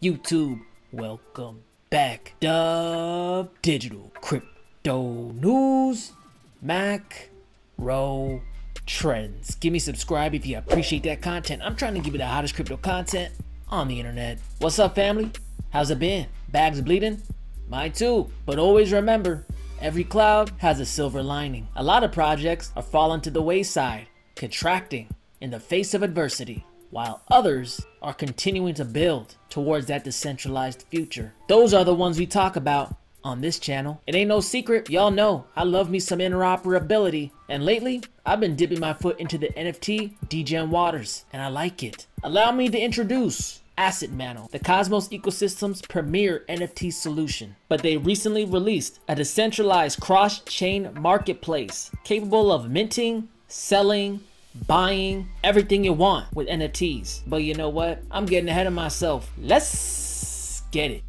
YouTube, welcome back. Dubdigital crypto news, macro trends. Give me subscribe if you appreciate that content. I'm trying to give you the hottest crypto content on the internet. What's up, family? How's it been? Bags bleeding? Mine too. But always remember, every cloud has a silver lining. A lot of projects are falling to the wayside, contracting in the face of adversity, while others are continuing to build towards that decentralized future. Those are the ones we talk about on this channel. It ain't no secret, y'all know I love me some interoperability, and lately I've been dipping my foot into the NFT degen waters, and I like it. Allow me to introduce AssetMantle, the Cosmos ecosystem's premier NFT solution. But they recently released a decentralized cross-chain marketplace capable of minting, selling, buying everything you want with NFTs. But you know what? I'm getting ahead of myself. Let's get it.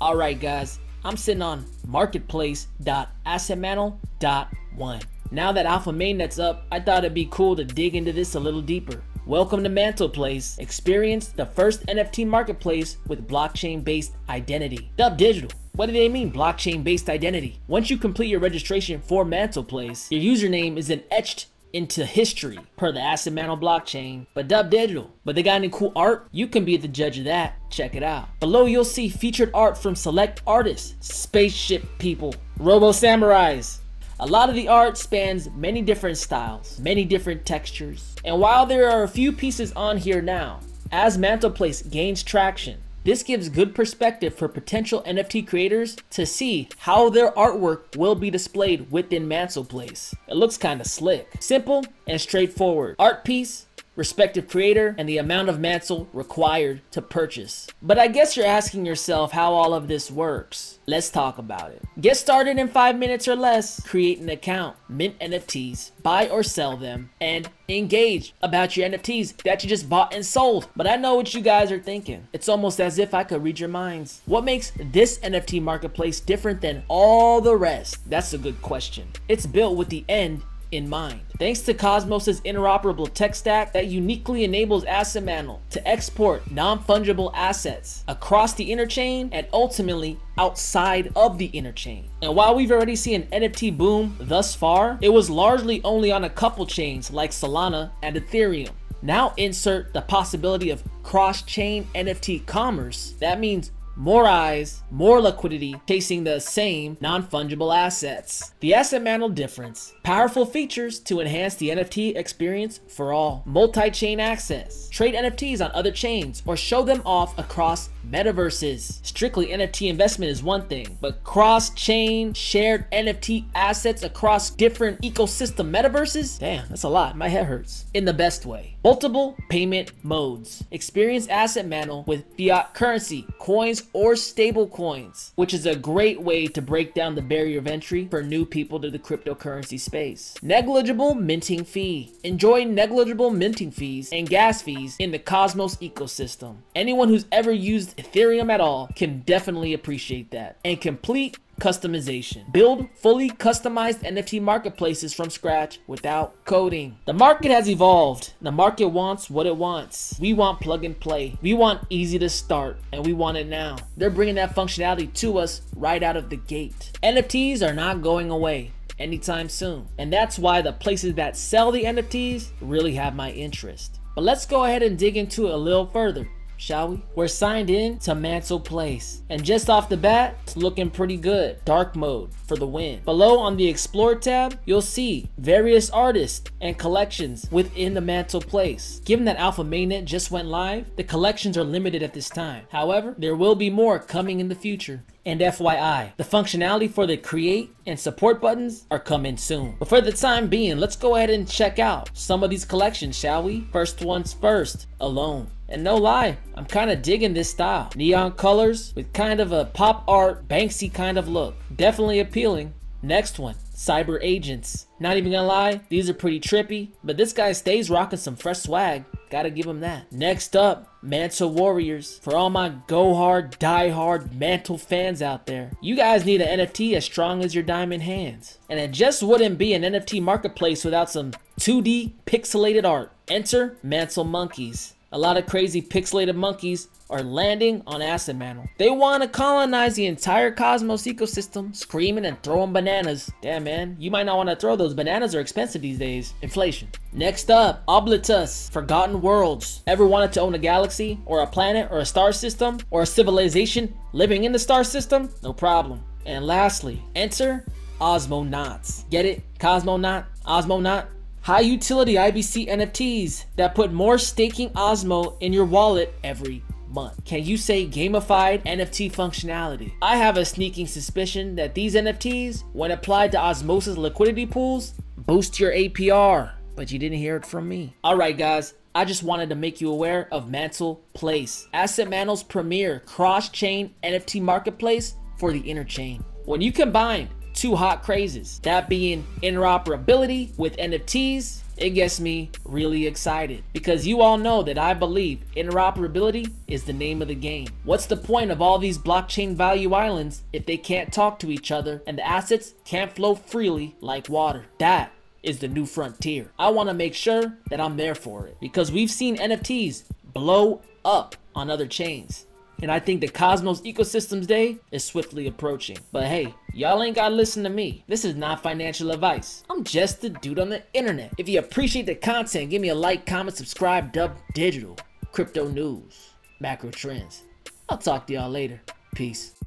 Alright guys, I'm sitting on marketplace.assetmantle.one. Now that alpha mainnet's up, I thought it'd be cool to dig into this a little deeper. Welcome to MantlePlace. Experience the first NFT marketplace with blockchain-based identity. Dubdigital. What do they mean, blockchain-based identity? Once you complete your registration for MantlePlace, your username is then etched into history per the AssetMantle blockchain. But Dubdigital, but they got any cool art? You can be the judge of that. Check it out. Below you'll see featured art from select artists, spaceship people, robo samurais. A lot of the art spans many different styles, many different textures. And while there are a few pieces on here now, as MantlePlace gains traction, this gives good perspective for potential NFT creators to see how their artwork will be displayed within MantlePlace. It looks kinda slick. Simple and straightforward. Art piece, respective creator, and the amount of mantle required to purchase. But I guess you're asking yourself how all of this works. Let's talk about it. Get started in 5 minutes or less. Create an account, mint NFTs, buy or sell them, and engage about your NFTs that you just bought and sold. But I know what you guys are thinking. It's almost as if I could read your minds. What makes this NFT marketplace different than all the rest? That's a good question. It's built with the end in mind. Thanks to Cosmos's interoperable tech stack that uniquely enables AssetMantle to export non-fungible assets across the interchain and ultimately outside of the interchain. And while we've already seen an NFT boom thus far, it was largely only on a couple chains like Solana and Ethereum. Now insert the possibility of cross-chain NFT commerce. That means more eyes, more liquidity, chasing the same non-fungible assets. The AssetMantle difference. Powerful features to enhance the NFT experience for all. Multi-chain access. Trade NFTs on other chains or show them off across metaverses. Strictly NFT investment is one thing, but cross-chain shared NFT assets across different ecosystem metaverses? Damn, that's a lot. My head hurts. In the best way. Multiple payment modes. Experience AssetMantle with fiat currency, coins, or stable coins, which is a great way to break down the barrier of entry for new people to the cryptocurrency space. Negligible minting fee. Enjoy negligible minting fees and gas fees in the Cosmos ecosystem. Anyone who's ever used Ethereum at all can definitely appreciate that. And complete customization. Build fully customized NFT marketplaces from scratch without coding. The market has evolved. The market wants what it wants. We want plug and play. We want easy to start, and we want it now. They're bringing that functionality to us right out of the gate. NFTs are not going away anytime soon, and that's why the places that sell the NFTs really have my interest. But let's go ahead and dig into it a little further, shall we? We're signed in to MantlePlace, and just off the bat, it's looking pretty good. Dark mode for the win. Below on the Explore tab, you'll see various artists and collections within the MantlePlace. Given that alpha mainnet just went live, the collections are limited at this time. However, there will be more coming in the future. And FYI, the functionality for the create and support buttons are coming soon. But for the time being, let's go ahead and check out some of these collections, shall we? First one's first, Alone. And no lie, I'm kind of digging this style. Neon colors with kind of a pop art, Banksy kind of look. Definitely appealing. Next one, Cyber Agents. Not even gonna lie, these are pretty trippy, but this guy stays rocking some fresh swag. Gotta give them that. Next up, Mantle Warriors. For all my go hard, die hard Mantle fans out there, you guys need an NFT as strong as your diamond hands. And it just wouldn't be an NFT marketplace without some 2D pixelated art. Enter Mantle Monkeys. A lot of crazy pixelated monkeys are landing on AssetMantle. They want to colonize the entire Cosmos ecosystem, screaming and throwing bananas. Damn, man, you might not want to throw those. Bananas are expensive these days. Inflation. Next up, Oblitus, Forgotten Worlds. Ever wanted to own a galaxy, or a planet, or a star system, or a civilization living in the star system? No problem. And lastly, enter Osmonauts. Get it? Cosmonaut? Osmonaut? High utility IBC NFTs that put more staking Osmo in your wallet every month. Can you say gamified NFT functionality? I have a sneaking suspicion that these NFTs, when applied to Osmosis liquidity pools, boost your APR, but you didn't hear it from me. Alright guys, I just wanted to make you aware of MantlePlace, AssetMantle's premier cross-chain NFT marketplace for the interchain. When you combine two hot crazes, that being interoperability with NFTs, it gets me really excited, because you all know that I believe interoperability is the name of the game. What's the point of all these blockchain value islands if they can't talk to each other and the assets can't flow freely like water? That is the new frontier. I want to make sure that I'm there for it, because we've seen NFTs blow up on other chains. And I think the Cosmos Ecosystems Day is swiftly approaching. But hey, y'all ain't gotta listen to me. This is not financial advice. I'm just a dude on the internet. If you appreciate the content, give me a like, comment, subscribe. Dubdigital, crypto news, macro trends. I'll talk to y'all later. Peace.